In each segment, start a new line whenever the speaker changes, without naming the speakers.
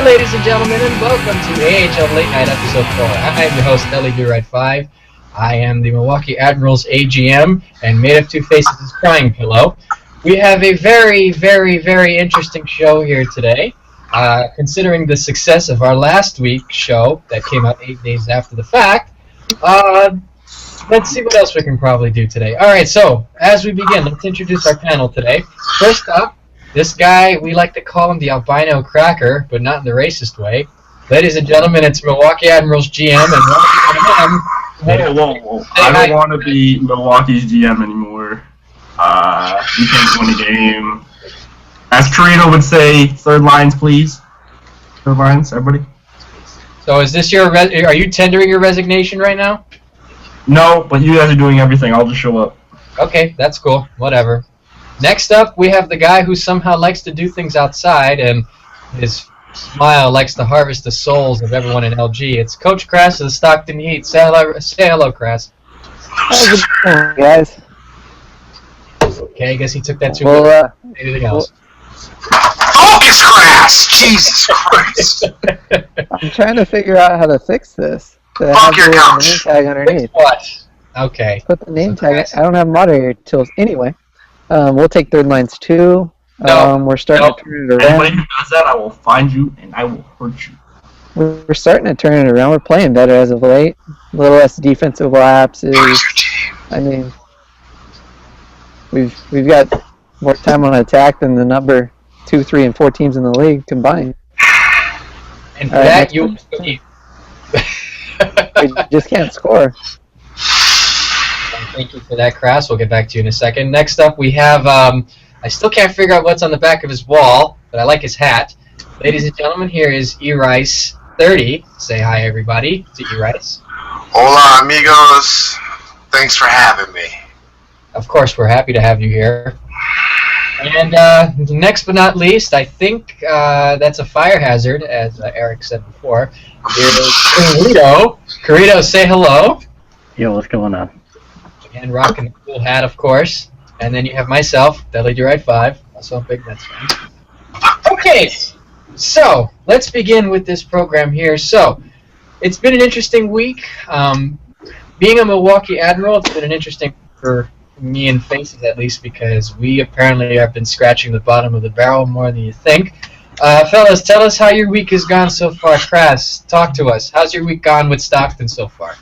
ladies and gentlemen, and welcome to AHL Late Night Episode 4. I am your host, LeagueGaming. I am the Milwaukee Admirals AGM, and MadeOfTwoFaces is Crying Pillow. We have a very, very, very interesting show here today. Considering the success of our last week's show that came out 8 days after the fact, let's see what else we can probably do today. Alright, so, as we begin, let's introduce our panel today. First up, this guy, we like to call him the albino cracker, but not in the racist way. Ladies and gentlemen, it's Milwaukee Admirals GM, and
Whoa. I don't want to be Milwaukee's GM anymore. We can't win a game. As Kirito would say, third lines, please. Third lines, everybody.
So is this your, are you tendering your resignation right now?
No, but you guys are doing everything. I'll just show up.
Okay, that's cool. Whatever. Next up, we have the guy who somehow likes to do things outside, and his smile likes to harvest the souls of everyone in LG. It's Coach Crass of the Stockton Heat. Say hello, Crass.
How's it going, guys?
Okay, I guess he took that too well. Anything else?
Focus, Crass! Jesus Christ!
I'm trying to figure out how to fix this. To
Fuck
have
your
the
couch.
name tag underneath.
What? Okay.
Put the name
So
tag.
Crass-
I don't have moderator tools anyway. We'll take third lines too.
No.
We're starting to turn it
Anybody
around.
who does that, I will find you and I will hurt you.
We're starting to turn it around. We're playing better as of late. A little less defensive lapses.
Where's your team?
I mean, we've got more time on attack than the number 2, 3, and 4 teams in the league combined.
And for
All right,
that,
next
you...
one. We just can't score.
Thank you for that, Crass. We'll get back to you in a second. Next up, we have... I still can't figure out what's on the back of his wall, but I like his hat. Ladies and gentlemen, here is EricE 30. Say hi, everybody, to EricE.
Hola, amigos. Thanks for having me.
Of course, we're happy to have you here. And next but not least, I think that's a fire hazard, as Eric said before. Here's Kirito. Kirito, say hello.
Yo, what's going on?
And rocking the cool hat, of course. And then you have myself, Dudley5, also a big Mets fan. Okay, so let's begin with this program here. So, it's been an interesting week. Being a Milwaukee Admiral, it's been an interesting for me and Faces at least, because we apparently have been scratching the bottom of the barrel more than you think. Fellas, tell us how your week has gone so far. Crass, talk to us. How's your week gone with Stockton so far?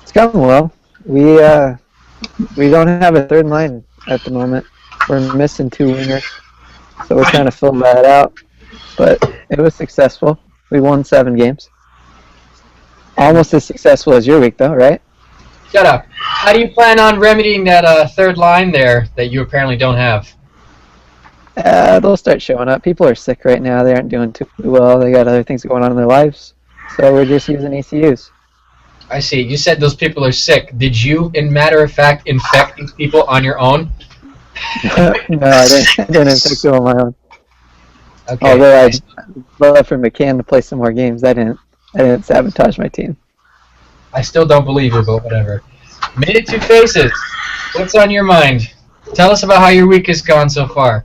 It's going well. We don't have a third line at the moment. We're missing 2 wingers, so we're trying to fill that out. But it was successful. We won 7 games. Almost as successful as your week, though, right?
Shut up. How do you plan on remedying that third line there that you apparently don't have?
They'll start showing up. People are sick right now. They aren't doing too well. They got other things going on in their lives. So we're just using ECUs.
I see. You said those people are sick. Did you, in matter of fact, infect these people on your own?
No, I didn't infect them on my own.
Okay.
Although I'd love for McCann to play some more games. I didn't sabotage my team.
I still don't believe you, but whatever. MadeOfTwoFaces, what's on your mind? Tell us about how your week has gone so far.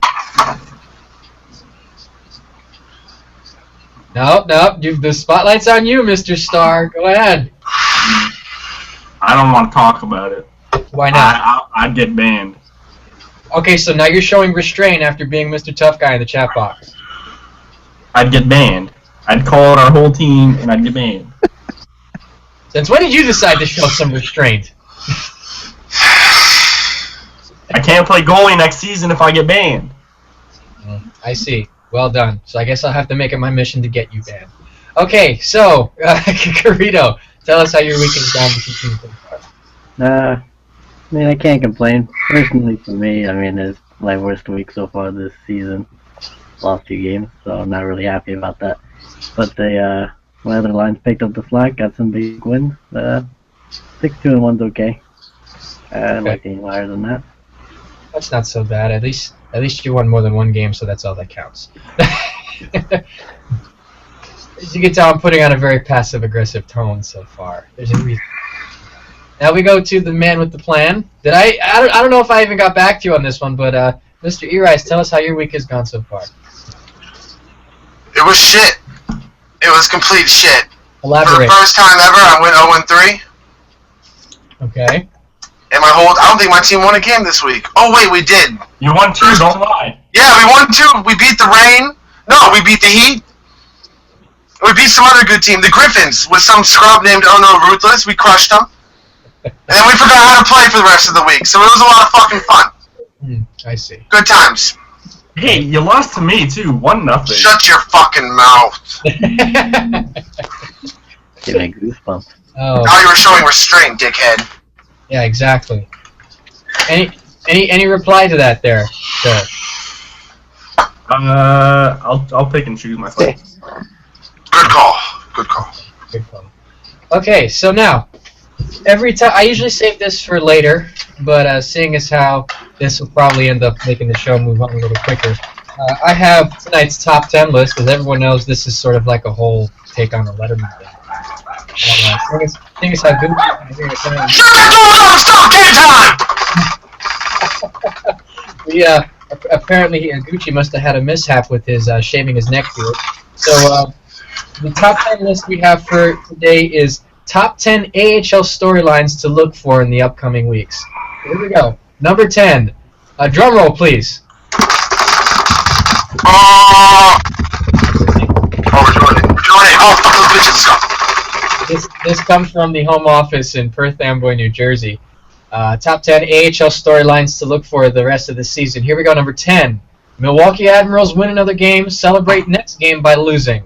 No, the spotlight's on you, Mr. Star. Go ahead.
I don't want to talk about it.
Why not?
I'd get banned.
Okay, so now you're showing restraint after being Mr. Tough Guy in the chat box.
I'd get banned. I'd call out our whole team and I'd get banned.
Since when did you decide to show some restraint?
I can't play goalie next season if I get banned.
I see. Well done. So I guess I'll have to make it my mission to get you banned. Okay, so, Kirito, tell us how your week has gone with your team so far.
I mean, I can't complain. Personally, for me, I mean, it's my worst week so far this season. Lost 2 games, so I'm not really happy about that. But my other lines picked up the slack, got some big wins. 6-2 and 1's okay. I'd like to aim higher than that.
That's not so bad. At least you won more than 1 game, so that's all that counts. As you can tell, I'm putting on a very passive-aggressive tone so far. There's a reason. Now we go to the man with the plan. I don't know if I even got back to you on this one, but Mr. EricE, tell us how your week has gone so far.
It It was shit. It was complete shit.
Elaborate.
For the first time ever, I went 0-3.
Okay.
And I don't think my team won a game this week. Oh, wait, we did.
You won 2, don't lie.
Yeah, we won 2. We beat the Rain. No, we beat the Heat. We beat some other good team. The Griffins with some scrub named Oh No Ruthless. We crushed them. And then we forgot how to play for the rest of the week. So it was a lot of fucking fun.
I see.
Good times.
Hey, you lost to me too. 1-0.
Shut your fucking mouth.
Give me goosebumps.
Oh.
Now you were showing restraint, dickhead.
Yeah, exactly. Any reply to that there, sir?
I'll pick and choose my fights.
Good call. Good call.
Good call. Okay, so now, every time I usually save this for later, but seeing as how this will probably end up making the show move on a little quicker, I have tonight's top 10 list. As everyone knows, this is sort of like a whole take on a Letterman thing. Seeing as how good.
Shut that door! Stop! Game time!
We apparently Gucci must have had a mishap with his shaving his neck beard. So the top 10 list we have for today is top 10 AHL storylines to look for in the upcoming weeks. Here we go. Number 10. Drum roll, please. This comes from the home office in Perth Amboy, New Jersey. Top 10 AHL storylines to look for the rest of the season. Here we go, number 10. Milwaukee Admirals win another game, celebrate next game by losing.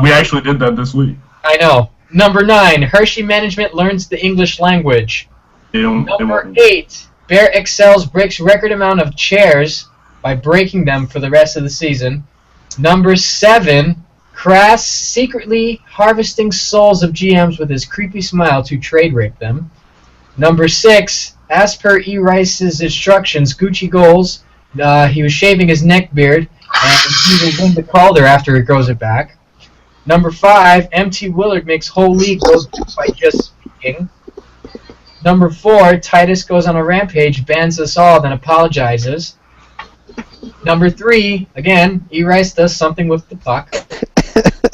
We actually did that this week.
I know. Number 9. Hershey management learns the English language. Number 8. Bear Excelz breaks record amount of chairs by breaking them for the rest of the season. Number 7. Crass secretly harvesting souls of GMs with his creepy smile to trade rape them. Number 6. As per EricE's instructions, Gucci goals. He was shaving his neck beard, and he will win the Calder after he grows it back. Number 5. MT Willard makes whole league goes by just speaking. Number 4. Titus goes on a rampage, bans us all, then apologizes. Number 3. Again, EricE does something with the puck.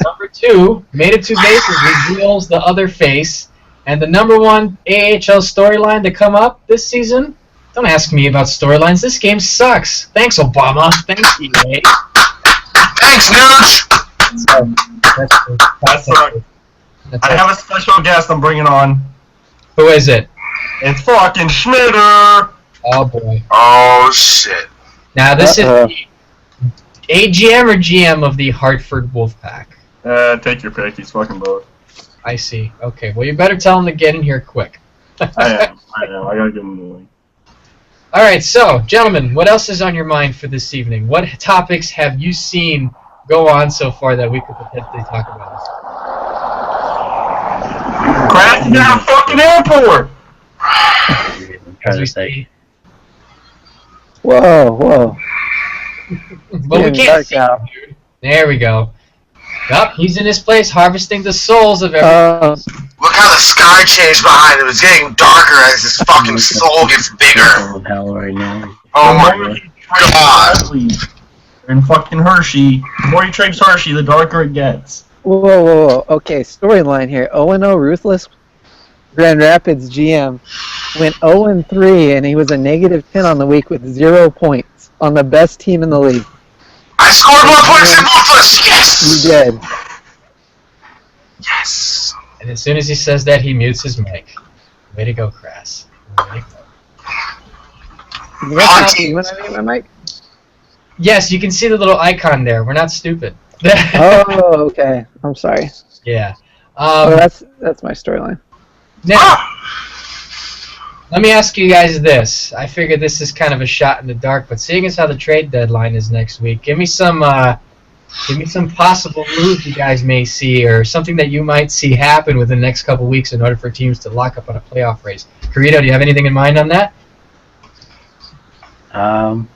Number 2. MadeOfTwoFaces reveals the other face. And the number 1 AHL storyline to come up this season? Don't ask me about storylines. This game sucks. Thanks, Obama. Thanks, EA.
Thanks, Nooch!
I have a special guest I'm bringing on.
Who is it?
It's fucking Smitterr!
Oh, boy.
Oh, shit.
Now, this is the AGM or GM of the Hartford Wolf Pack?
Take your pick. He's fucking both.
I see. Okay, well, you better tell him to get in here quick.
I am. I gotta give him the link.
All right, so, gentlemen, what else is on your mind for this evening? What topics have you seen go on so far that we could potentially talk about?
Crass is at a fucking airport!
Trying to say.
Whoa.
But we can't see him, dude. There we go. Yup, he's in his place harvesting the souls of everyone.
Look how the sky changed behind him. It's getting darker as his fucking soul gets bigger.
Hell right now.
Oh my god.
In fucking Hershey. The more you trade Hershey, the darker it gets.
Whoa. Okay, storyline here. 0-0 Ruthless Grand Rapids GM went 0-3, and he was a -10 on the week with 0 points on the best team in the league.
I scored 1 point in Ruthless! Yes!
You did.
Yes!
And as soon as he says that, he mutes his mic. Way to go, Crass. Way to go.
You want to name my mic?
Yes, you can see the little icon there. We're not stupid.
Oh, okay. I'm sorry.
Yeah.
That's my storyline.
Now, let me ask you guys this. I figure this is kind of a shot in the dark, but seeing as how the trade deadline is next week, give me some possible moves you guys may see, or something that you might see happen within the next couple weeks in order for teams to lock up on a playoff race. Kirito, do you have anything in mind on that?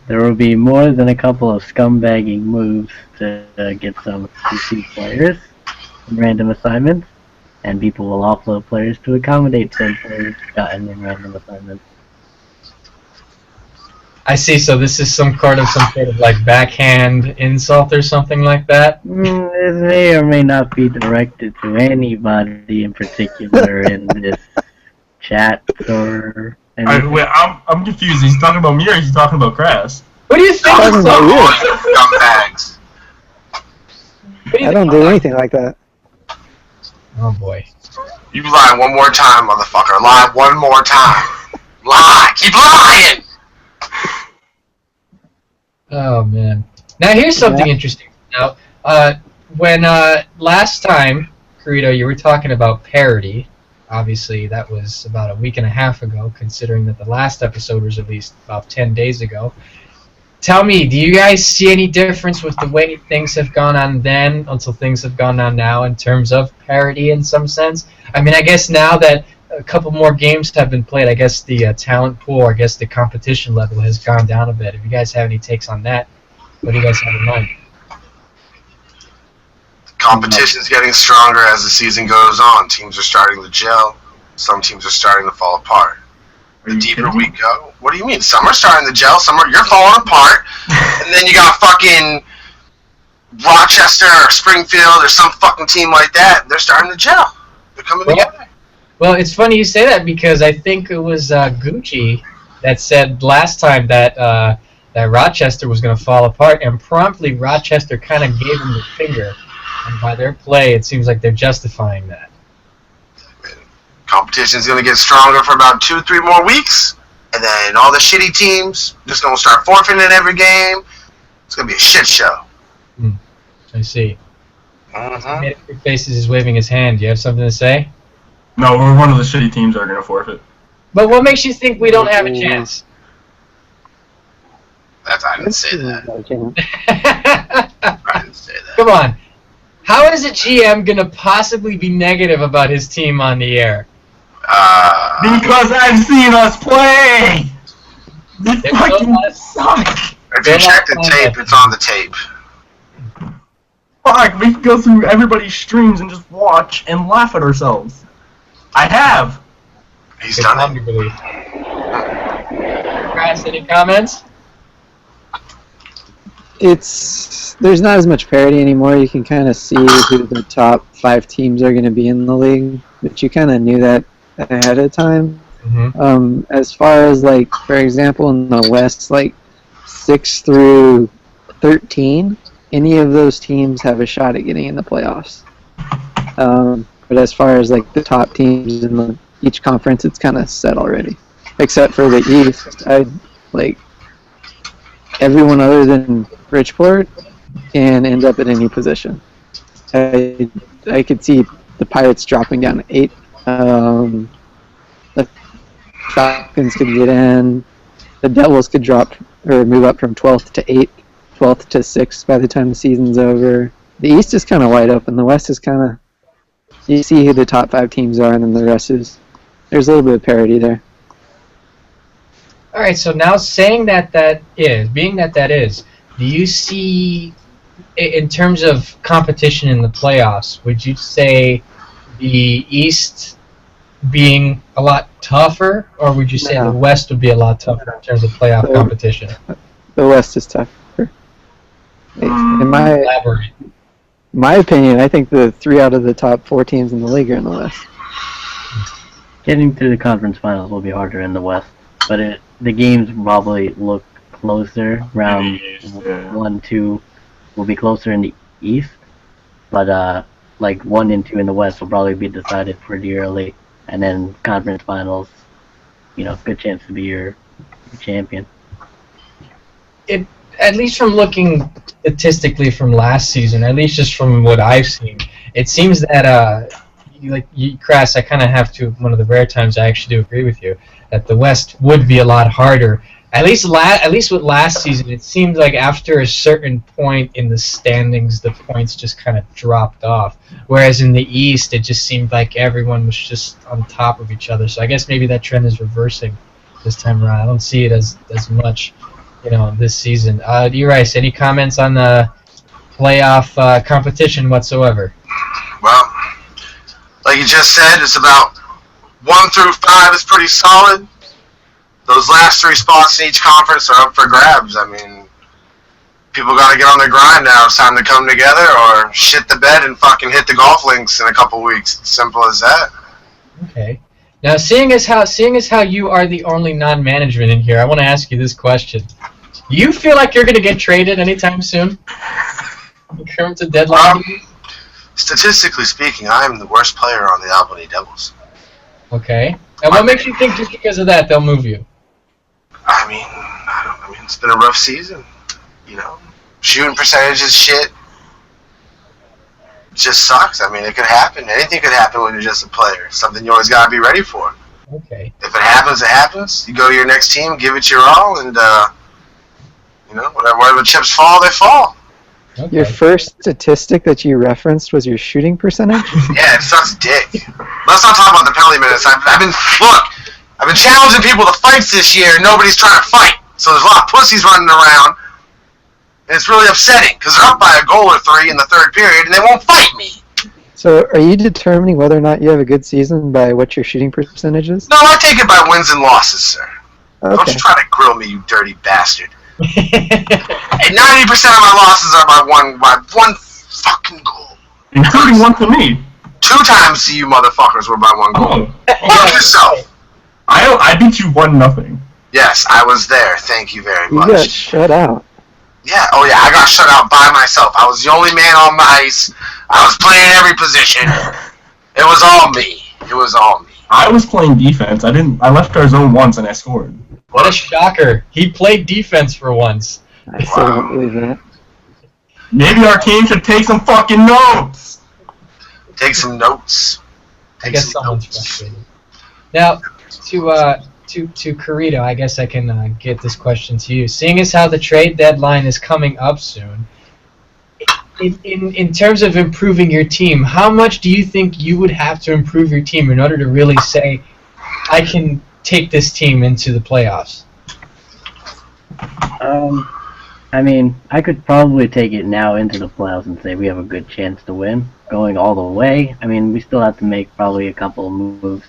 There will be more than a couple of scumbagging moves to get some CC players in random assignments, and people will offload players to accommodate said players gotten in random assignments.
I see. So this is some sort of like backhand insult or something like that.
This may or may not be directed to anybody in particular in this chat or.
Wait, I'm confused. He's talking about me or is he talking about Crass?
What do you think?
Scumbags.
I don't do anything like that.
Oh boy.
You lie one more time, motherfucker. Lie one more time. Lie. Keep lying.
Oh man. Now here's something interesting. Now, when last time, Kirito, you were talking about parody. Obviously, that was about a week and a half ago, considering that the last episode was released about 10 days ago. Tell me, do you guys see any difference with the way things have gone on then until things have gone on now in terms of parody in some sense? I mean, I guess now that a couple more games have been played, I guess the talent pool, I guess the competition level has gone down a bit. If you guys have any takes on that, what do you guys have in mind?
Competition's getting stronger as the season goes on. Teams are starting to gel. Some teams are starting to fall apart. The deeper we go, what do you mean? Some are starting to gel. Some are you're falling apart. And then you got fucking Rochester or Springfield or some fucking team like that. They're starting to gel. They're coming together.
Well, it's funny you say that because I think it was Gucci that said last time that that Rochester was going to fall apart, and promptly Rochester kind of gave him the finger. And by their play, it seems like they're justifying that.
Competition's going to get stronger for about 2-3 more weeks, and then all the shitty teams just going to start forfeiting every game. It's going to be a shit show.
I see. MadeOfTwoFaces is waving his hand. Do you have something to say?
No, we're one of the shitty teams that are going to forfeit.
But what makes you think we don't have a chance?
I didn't say that. I didn't say that.
Come on. How is a GM going to possibly be negative about his team on the air?
Because I've seen us play! They fucking suck!
If you check the tape, it's on the tape.
Fuck, we can go through everybody's streams and just watch and laugh at ourselves. I have.
He's done it.
Crass, any comments?
There's not as much parity anymore. You can kind of see who the top 5 teams are going to be in the league, but you kind of knew that ahead of time. As far as, like, for example, in the West, like 6 through 13, any of those teams have a shot at getting in the playoffs. But as far as like the top teams in each conference, it's kind of set already, except for the East. Like everyone other than Bridgeport can end up at any position. I could see the Pirates dropping down to 8. The Falcons could get in. The Devils could drop or move up from 12th to 8th, 12th to 6th by the time the season's over. The East is kind of wide open. The West is kind of, you see who the top 5 teams are, and then the rest is, there's a little bit of parity there.
All right, so now saying that being that is, do you see, in terms of competition in the playoffs, would you say the East being a lot tougher, or would you say the West would be a lot tougher in terms of playoff competition?
The West is tougher. In my opinion, I think the 3 out of the top 4 teams in the league are in the West.
Getting to the conference finals will be harder in the West, but the games probably look closer. Round 1, 2 will be closer in the East, but like 1 and 2 in the West will probably be decided pretty early, and then conference finals, good chance to be your champion.
At least from looking statistically from last season, at least just from what I've seen, it seems that Crass, I kind of have to, one of the rare times I actually do agree with you, that the West would be a lot harder. At least with last season, it seemed like after a certain point in the standings, the points just kind of dropped off. Whereas in the East, it just seemed like everyone was just on top of each other. So I guess maybe that trend is reversing this time around. I don't see it as much, this season. EricE, any comments on the playoff competition whatsoever?
Well, like you just said, it's about 1 through 5 is pretty solid. those last 3 spots in each conference are up for grabs. I mean, people got to get on their grind now. It's time to come together or shit the bed and fucking hit the golf links in a couple weeks. It's simple as that.
Okay. Now, seeing as how you are the only non-management in here, I want to ask you this question. Do you feel like you're going to get traded anytime soon? In terms of deadline?
Statistically speaking, I am the worst player on the Albany Devils.
Okay. And what makes you think just because of that they'll move you?
I mean, it's been a rough season. You know, shooting percentage is shit. It just sucks. I mean, it could happen. Anything could happen when you're just a player. Something you always got to be ready for.
Okay.
If it happens, it happens. You go to your next team, give it your all, and, you know, whatever chips fall, they fall.
Okay.
Your first statistic that you referenced was your shooting percentage?
Yeah, it sucks dick. Let's not talk about the penalty minutes. I've been challenging people to fights this year, and nobody's trying to fight. So there's a lot of pussies running around. And it's really upsetting because they're up by a goal or 3 in the 3rd period, and they won't fight me.
So are you determining whether or not you have a good season by what your shooting percentage is?
No, I take it by wins and losses, sir.
Okay.
Don't you try to grill me, you dirty bastard. And 90% of my losses are by one fucking goal.
Including one to me.
2 times to you motherfuckers were by 1 goal. Fuck yourself.
I beat you 1-0.
Yes, I was there. Thank you very
You
much.
got shut out.
Yeah, oh yeah, I got shut out by myself. I was the only man on the ice. I was playing every position. It was all me. It was all me.
I was playing defense. I left our zone once and I scored.
What a shocker. He played defense for once.
I still don't believe that.
Maybe our team should take some fucking notes.
Take some notes.
I guess someone's frustrated. Now, to Kirito, I guess I can get this question to you. Seeing as how the trade deadline is coming up soon, in terms of improving your team, how much do you think you would have to improve your team in order to really say, I can take this team into the playoffs?
I mean, I could probably take it now into the playoffs and say we have a good chance to win. Going all the way, I mean, we still have to make probably a couple of moves.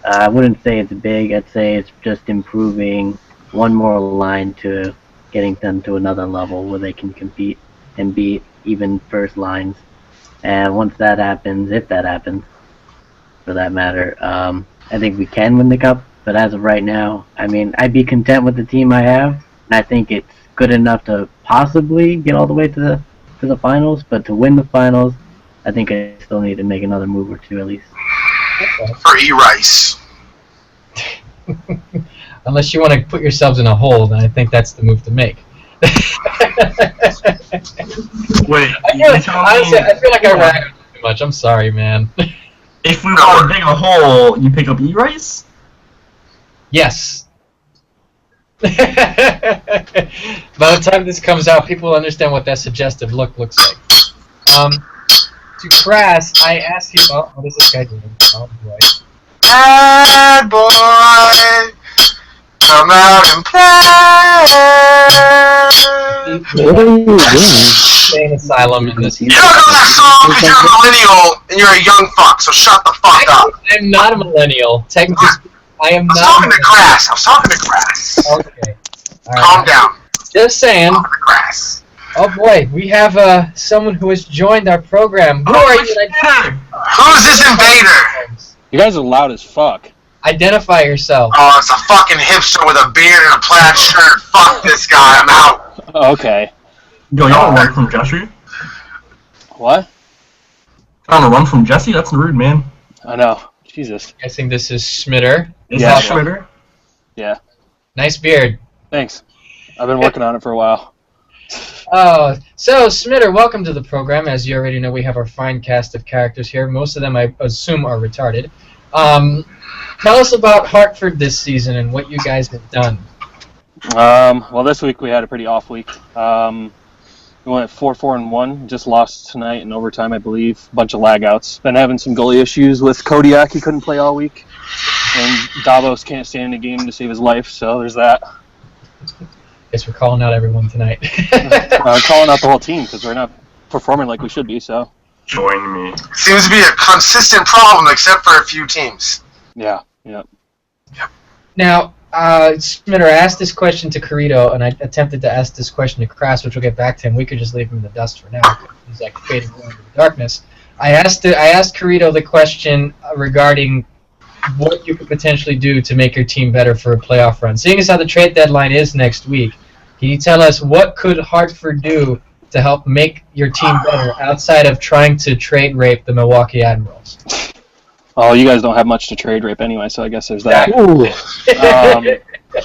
I wouldn't say it's big. I'd say it's just improving one more line to getting them to another level where they can compete and beat even first lines. And once that happens, if that happens, for that matter, I think we can win the cup. But as of right now, I mean, I'd be content with the team I have. And I think it's good enough to possibly get all the way to the finals. But to win the finals, I think I still need to make another move or 2 at least.
For EricE.
Unless you want to put yourselves in a hole, then I think that's the move to make.
Wait,
Honestly, I feel like I ran too much. I'm sorry, man.
If we want to dig a hole, you pick up EricE?
Yes. By the time this comes out, people will understand what that suggestive look looks like. To Crass, I asked you. Oh, what is this guy doing? Oh boy.
Bad boy, come out and play.
What are you doing?
Insane asylum in this.
You don't know that song because you're a millennial and you're a young fuck, so shut the fuck up.
I'm not a millennial. Technically, I am
I was
not.
talking to Crass. I was talking to Crass.
Okay. All right.
Calm down.
Just saying.
Talking to Crass.
Oh boy, we have someone who has joined our program. Who are you?
Who's this invader?
You guys are loud as fuck.
Identify yourself.
Oh, it's a fucking hipster with a beard and a plaid shirt. Fuck this guy. I'm out.
Okay.
Yo, y'all run from Jesse?
What?
On a run from Jesse? That's rude, man.
I know. Jesus.
I'm guessing this is Smitterr.
Is
Yeah.
that Smitterr?
Yeah.
Nice beard.
Thanks. I've been working on it for a while.
Oh, so Smitterr, welcome to the program. As you already know, we have our fine cast of characters here. Most of them, I assume, are retarded. Tell us about Hartford this season and what you guys have done.
Well, this week we had a pretty off week. We went 4-4-1. Just lost tonight in overtime, I believe. Bunch of lag outs. Been having some goalie issues with Kodiak. He couldn't play all week. And Davos can't stay in the game to save his life, so there's that.
Guess we're calling out everyone tonight.
Calling out the whole team because we're not performing like we should be, so.
Join me.
Seems to be a consistent problem except for a few teams.
Yeah, yeah.
Now, Smitterr, I asked this question to Kirito, and I attempted to ask this question to Crass, which we'll get back to him. We could just leave him in the dust for now. He's like fading away into the darkness. I asked Kirito the question regarding what you could potentially do to make your team better for a playoff run. Seeing as how the trade deadline is next week, can you tell us what could Hartford do to help make your team better outside of trying to trade rape the Milwaukee Admirals?
Oh, you guys don't have much to trade rape anyway, so I guess there's that.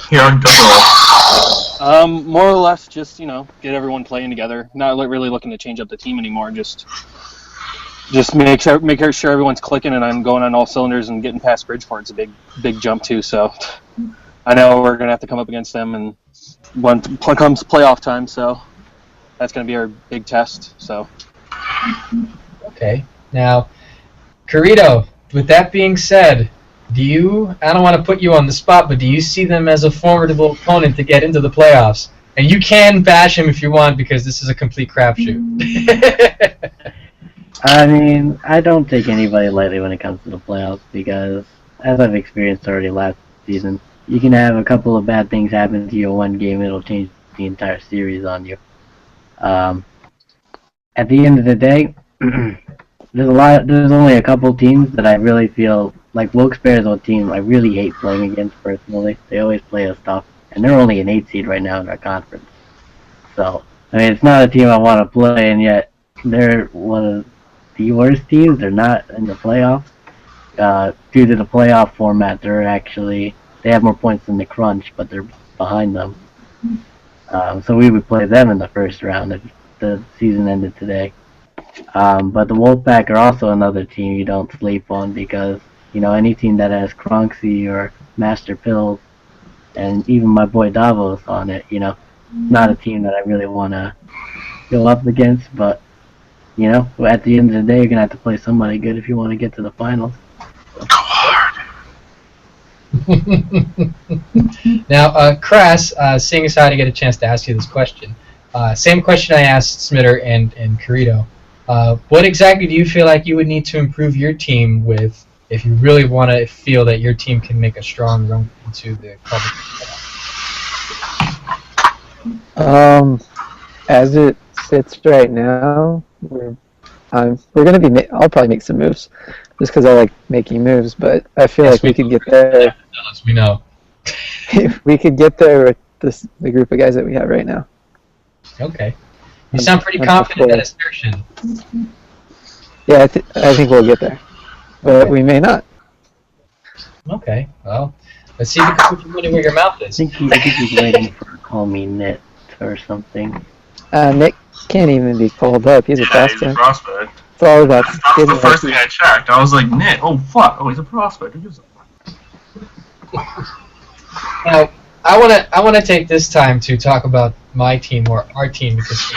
Here I go.
More or less, just get everyone playing together. Not really looking to change up the team anymore. Just make sure everyone's clicking and I'm going on all cylinders and getting past Bridgeport. It's a big jump too. So I know we're gonna have to come up against them, and when comes playoff time, so that's gonna be our big test. So.
Okay. Now, Kirito, with that being said, I don't want to put you on the spot, but do you see them as a formidable opponent to get into the playoffs? And you can bash him if you want, because this is a complete crapshoot.
I mean, I don't take anybody lightly when it comes to the playoffs, because as I've experienced already last season, you can have a couple of bad things happen to you in one game, it'll change the entire series on you. At the end of the day, there's only a couple teams that I really feel like Wilkes-Barre's old team I really hate playing against personally. They always play us tough, and they're only an 8 seed right now in our conference. So, I mean, it's not a team I want to play, and yet they're one of the worst teams. They're not in the playoffs. Due to the playoff format, they have more points than the Crunch, but they're behind them. So we would play them in the first round if the season ended today. But the Wolf Pack are also another team you don't sleep on, because any team that has Cronksy or Master Pills, and even my boy Davos on it, not a team that I really want to go up against. But at the end of the day, you're gonna have to play somebody good if you want to get to the finals.
Go hard.
Now, Crass, seeing as how I didn't get a chance to ask you this question, same question I asked Smitterr and Kirito. What exactly do you feel like you would need to improve your team with if you really want to feel that your team can make a strong run into the club?
As it sits right now, we're gonna be. I'll probably make some moves, just because I like making moves. But I feel like we could get there.
We know.
We could get there with the group of guys that we have right now.
Okay. You sound pretty confident in that assertion.
Yeah, I think we'll get there, but we may not.
Okay. Well, let's see if you can put your money where your mouth is.
I think he's waiting for call me Nit or something.
Nick can't even be called up. He's a
He's a
prospect.
prospect.
It's all about.
That was the first thing I checked. I was like, Nit. Oh fuck. Oh, he's a prospect.
Now, I want to take this time to talk about my team or our team, because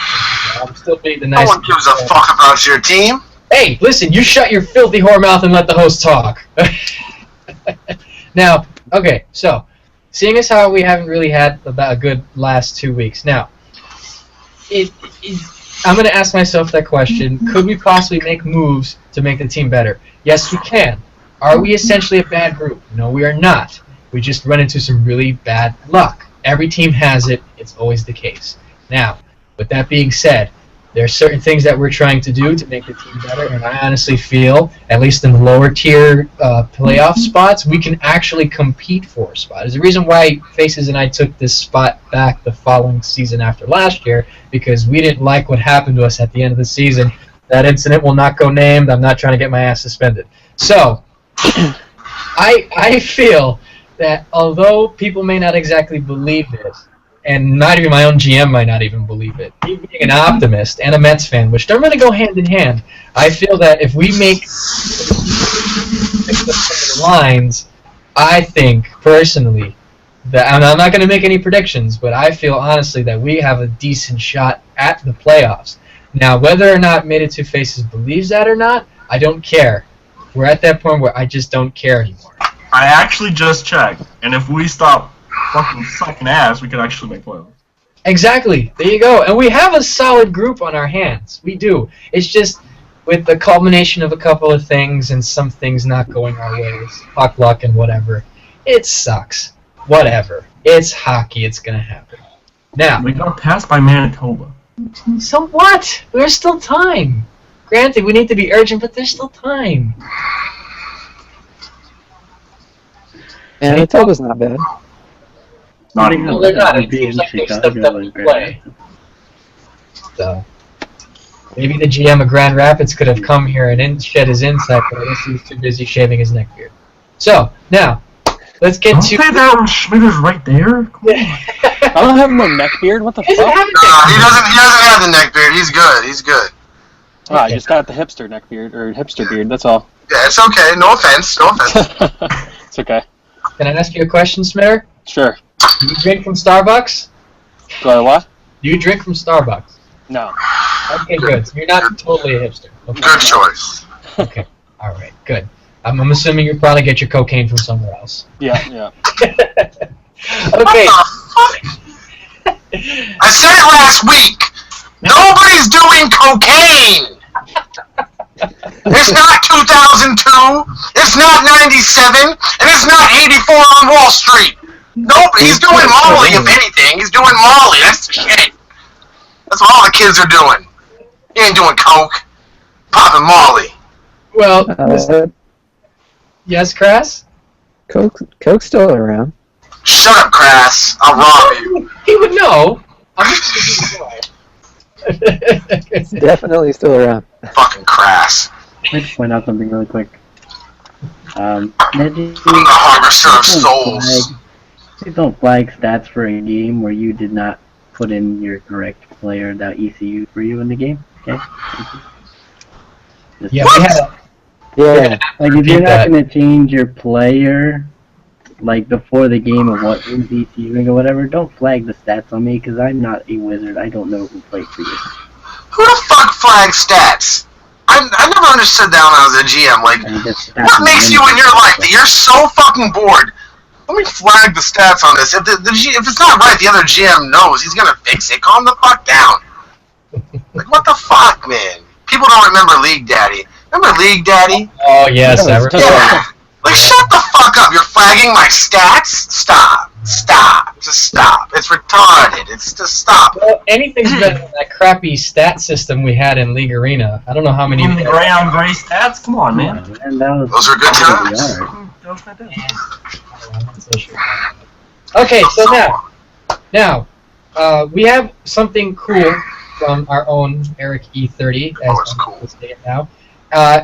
I'm still being the nice.
No one gives a fuck about your team.
Hey, listen, you shut your filthy whore mouth and let the host talk. Now, okay, so seeing as how we haven't really had about a good last 2 weeks, now I'm going to ask myself that question: could we possibly make moves to make the team better? Yes, we can. Are we essentially a bad group? No, we are not. We just run into some really bad luck. Every team has it. It's always the case. Now, with that being said, there are certain things that we're trying to do to make the team better, and I honestly feel, at least in the lower tier playoff spots, we can actually compete for a spot. There's a reason why Faces and I took this spot back the following season after last year, because we didn't like what happened to us at the end of the season. That incident will not go named. I'm not trying to get my ass suspended. So, I feel that although people may not exactly believe this, and not even my own GM might not even believe it, me being an optimist and a Mets fan, which don't really go hand in hand, I feel that if we make the lines, I think, personally, that I'm not going to make any predictions, but I feel honestly that we have a decent shot at the playoffs. Now, whether or not MadeOfTwoFaces believes that or not, I don't care. We're at that point where I just don't care anymore.
I actually just checked, and if we stop fucking sucking ass, we could actually make playoffs.
Exactly. There you go. And we have a solid group on our hands. We do. It's just with the culmination of a couple of things and some things not going our way, puck luck and whatever, it sucks. Whatever. It's hockey. It's going to happen. Now,
We got passed by Manitoba.
so what? There's still time. Granted, we need to be urgent, but there's still time.
Manitoba's not bad.
Not
think
even.
No, they're not. It
Be
seems
in
like they've
Chicago
stepped up
and
to
Grand
play. So, maybe the GM of Grand Rapids could have come here and shed his insight, but I guess he was too busy shaving his neck beard. So, now, let's get
Don't
to...
say that when Schmitter's right there. Come on.
I don't have no neck beard. What the
He doesn't
fuck?
have a
He
neck
doesn't have the neck beard. He's good. He's good.
Ah, I just got the hipster neck beard or hipster beard. That's all.
Yeah, it's okay. No offense. No offense.
It's okay.
beard. Can I ask you a question, Smitterr?
Sure.
Do you drink from Starbucks?
Do I what?
Do you drink from Starbucks?
No.
Okay, good. So you're not totally a hipster. Okay.
Good choice.
Okay. All right. Good. I'm assuming you probably get your cocaine from somewhere else.
Yeah, yeah.
Okay.
What the fuck? I said it last week. Nobody's doing cocaine. It's not 2002. It's not 97, and it's not 84 on Wall Street. Nope, he's doing Molly. If anything, he's doing Molly. That's the shit. That's what all the kids are doing. He ain't doing coke. Popping Molly.
Well,
Uh,
yes, Crass?
Coke's still around.
Shut up, Crass. I'll rob you.
He would know. I'm just going
It's definitely still around.
Fucking Crass.
I'd just point out something really quick. Maybe
I'm the harvester of souls.
Please don't flag stats for a game where you did not put in your correct player that ECU for you in the game. Okay. Just
Yeah,
What?
we had a,
Yeah.
like if you're
Repeat that.
not gonna change your player like before the game of what is ECUing or whatever, don't flag the stats on me because I'm not a wizard. I don't know who played for you.
Who the fuck flags stats? I never understood that when I was a GM. Like,
And just
what makes you in your life that you're so fucking bored? Let me flag the stats on this. If if it's not right, the other GM knows. He's gonna fix it. Calm the fuck down. Like, what the fuck, man? People don't remember League Daddy. Remember League Daddy?
oh, yes, I remember.
Yeah. Like, shut the fuck up. You're flagging my stats? Stop. Stop. Just stop. It's retarded. It's just stop.
Well, anything's better than that crappy stat system we had in League Arena. I don't know how many...
Even the gray on gray stats? Come on, man.
And that was
Those are good
pretty
times.
hard.
That was fantastic.
Okay, so now, we have something cool from our own EricE 30, as
Oh, it's
I'm
cool.
listing it now.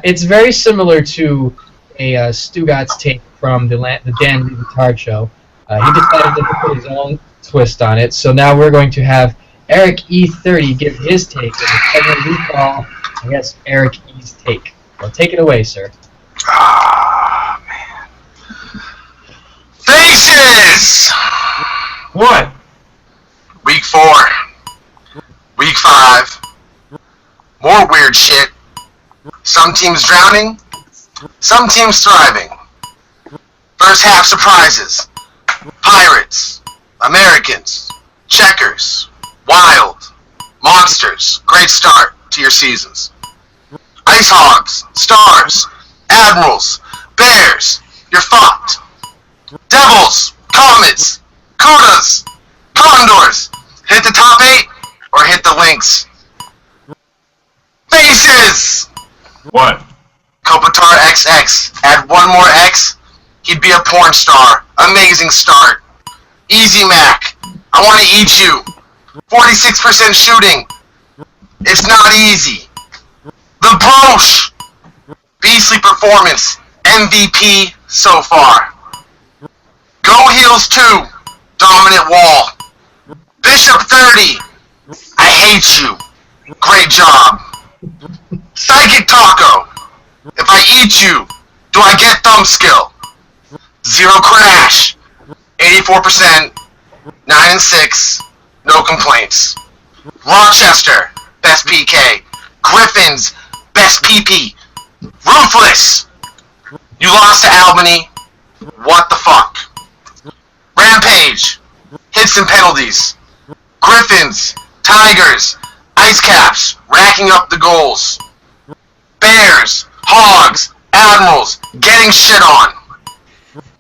It's very similar to a Stugatz take from the Dan Lebatard show. He decided to put his own twist on it, so now we're going to have EricE 30 give his take, and the segment we call, I guess, EricE's take. Well, take it away, sir.
Ah, man. Faces!
What?
Week 4. Week 5. More weird shit. Some teams drowning. Some teams thriving. First half surprises. Pirates. Americans. Checkers. Wild. Monsters. Great start to your seasons. Ice Hogs. Stars. Admirals. Bears. You're fucked. Devils. Comets. Kudas. Condors. Hit the top 8 or hit the links. Faces!
What?
Kopitar XX. Add one more X, he'd be a porn star. Amazing start. Easy Mac. I want to eat you. 46% shooting. It's not easy. The Broche. Beastly performance. MVP so far. Go Heels 2. Dominant wall. Bishop 30. I hate you. Great job. Psychic Taco. If I eat you, do I get thumb skill? Zero crash. 84%. 9 and 6. No complaints. Rochester. Best PK. Griffins. Best PP. Ruthless. You lost to Albany. What the fuck? Rampage. Hits and penalties. Griffins. Tigers. Ice Caps. Racking up the goals. Bears. Hogs. Admirals. Getting shit on.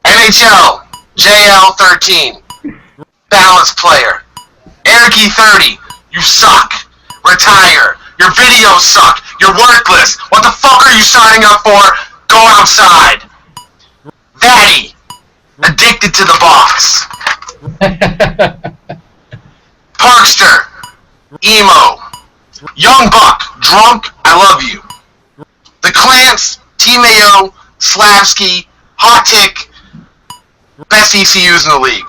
NHL. JL13, balance player. EricE 30, you suck. Retire. Your videos suck. You're worthless. What the fuck are you signing up for? Go outside. Daddy, addicted to the box. Parkster, emo. Young Buck, drunk, I love you. The Clamps, T-Mayo, Slavsky, Hot Tick, best ECUs in the league.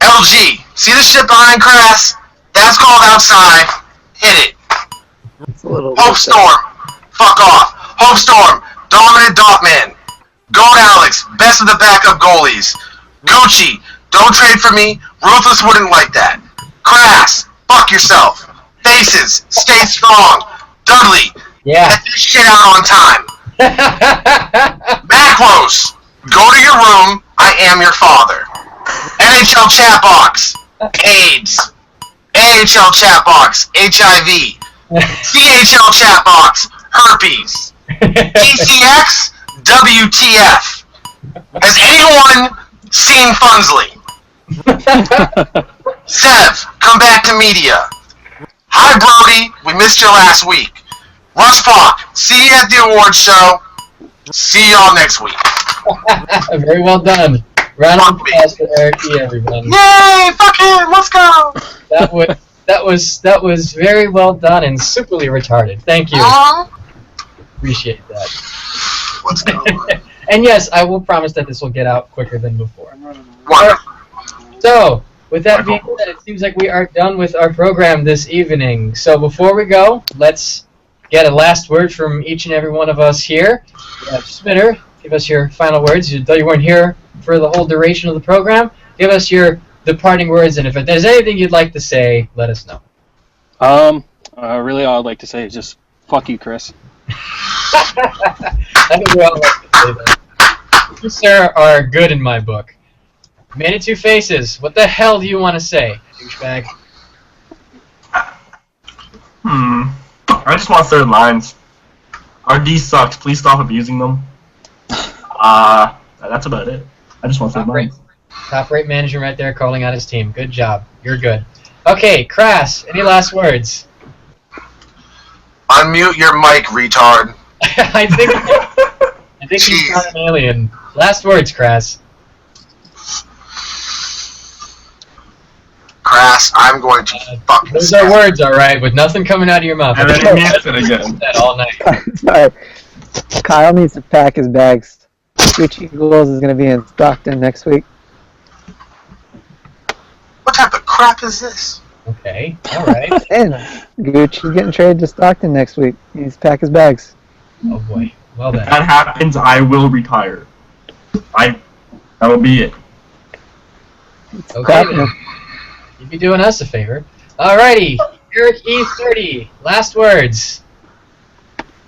LG, see the shit behind Crass? That's called outside. Hit it.
It's a little
Hope Storm, fuck off. Hope Storm, dominant Dotman. Goat Alex, best of the backup goalies. Gucci, don't trade for me. Ruthless wouldn't like that. Crass, fuck yourself. Faces, stay strong. Dudley, get this shit out on time. Macros, go to your room. I am your father. NHL chat box, AIDS. AHL chat box, HIV. CHL chat box, herpes. TCX, WTF. Has anyone seen Funsley? Sev, come back to media. Hi Brody, we missed you last week. Rushbach, see you at the awards show. See y'all next week.
Very well done. Round of applause for EricE, everyone.
Yay! Fuck him! Let's go!
That was very well done and superly retarded. Thank you. Appreciate that.
Let's go.
And yes, I will promise that this will get out quicker than before.
Wonderful.
So, with that being said, it seems like we are done with our program this evening. So before we go, let's get a last word from each and every one of us here. We have Smitterr, give us your final words. Though you weren't here for the whole duration of the program, give us your departing words, and if there's anything you'd like to say, let us know.
Really all I'd like to say is just, fuck you, Chris.
I think we all like to say that. You, sir, are good in my book. MadeOfTwoFaces, what the hell do you want to say, douchebag?
I just want third lines. Our D sucks. Please stop abusing them. That's about it. I just want third lines.
Top-rate manager right there calling out his team. Good job. You're good. Okay, Crass, any last words?
Unmute your mic, retard.
I think he's not an alien. Last words, Crass.
Crass, I'm going to fucking
Those are words, alright, with nothing coming out of your mouth.
And then he means it again.
That all night.
Sorry. Kyle needs to pack his bags. Gucci Goals is going to be in Stockton next week.
What type of crap is this?
Okay, alright.
And Gucci's getting traded to Stockton next week. He needs to pack his bags.
Oh boy. Well
If
then.
that happens, I will retire. That will be it.
Okay then. You'd be doing us a favor. Alrighty. EricE 30. Last words.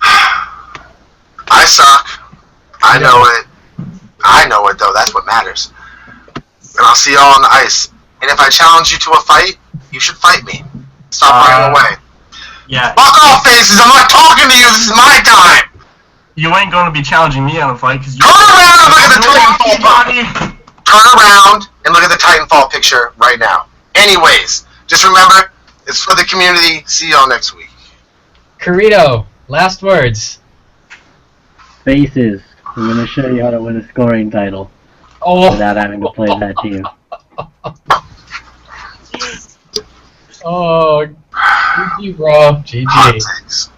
I suck. I know it. I know it, though. That's what matters. And I'll see y'all on the ice. And if I challenge you to a fight, you should fight me. Stop running away.
Yeah.
Fuck off, faces! I'm not talking to you! This is my time!
You ain't going to be challenging me on a fight because you.
Turn around and look at the Titanfall Turn around and look at the Titanfall picture right now. Anyways, just remember, it's for the community. See y'all next week.
Kirito. Last words.
Faces. I'm going to show you how to win a scoring title
Oh.
without having to play that team.
Oh. GG, bro.
Hot
GG.
takes.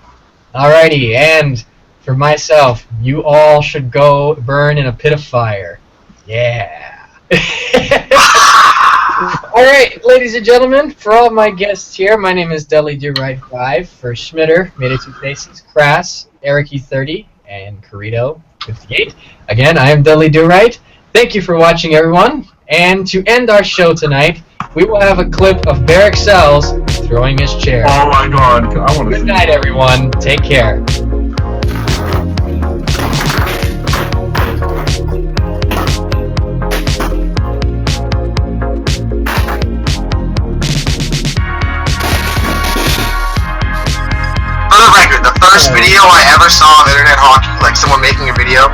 Alrighty, and for myself, you all should go burn in a pit of fire. Yeah. Alright, ladies and gentlemen, for all my guests here, my name is Dudley Do-Right5. For Smitterr, MadeOfTwoFaces, Crass, EricE 30, and Kirito 58. Again, I am Dudley Do-Right. Thank you for watching, everyone. And to end our show tonight, we will have a clip of Excelz throwing his chair.
Oh my god, I want to see.
Good night, everyone. Take care.
For the record, the first video I ever saw of internet hockey, like someone making a video,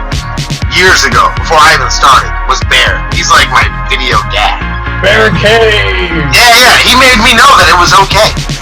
years ago, before I even started, was Bear. He's like my video dad.
Barricade!
Yeah, he made me know that it was okay.